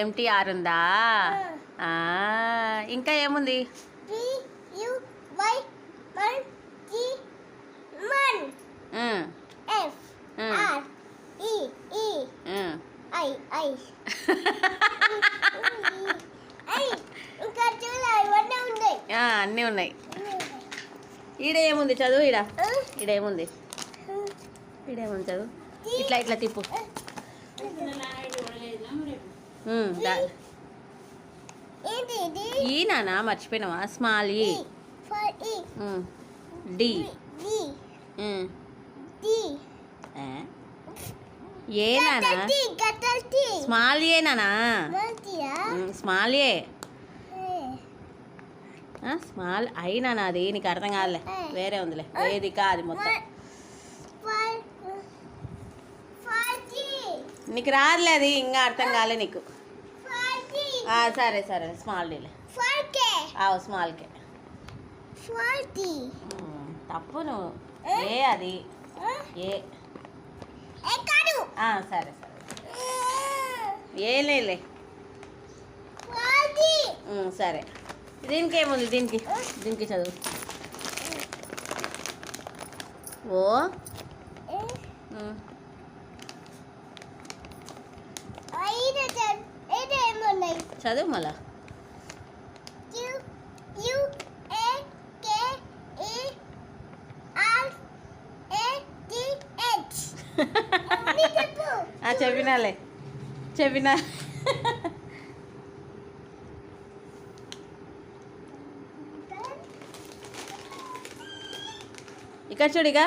MTR ఉందా? ఇంకా ఏముంది? అన్నీ ఉన్నాయి. ఈడ ఏముంది చదువు? ఈడేముంది చదువు? ఇట్లా ఇట్లా తిప్పు. ఈ నానా మర్చిపోయినావా? స్మాల్ ఈ డి ఏ నానా? స్మాల్ ఏ నానా? స్మాల్ ఏ స్మాల్ ఐ నానా? అది నీకు అర్థం కాదులే, వేరే ఉందిలే. వేదిక అది మొత్తం నీకు రాదులే, అది ఇంకా అర్థం కాలే నీకు. సరే సరే స్మాల్ డీలే. స్మాల్ కే తప్పు నువ్వు. ఏ అది ఏ సరే సరే ఏలే సరే. దీనికి ఏముంది? దీనికి చదువు. ఓ చదువు మళ్ళా. చెప్పినా ఇక్కడ చూడిగా.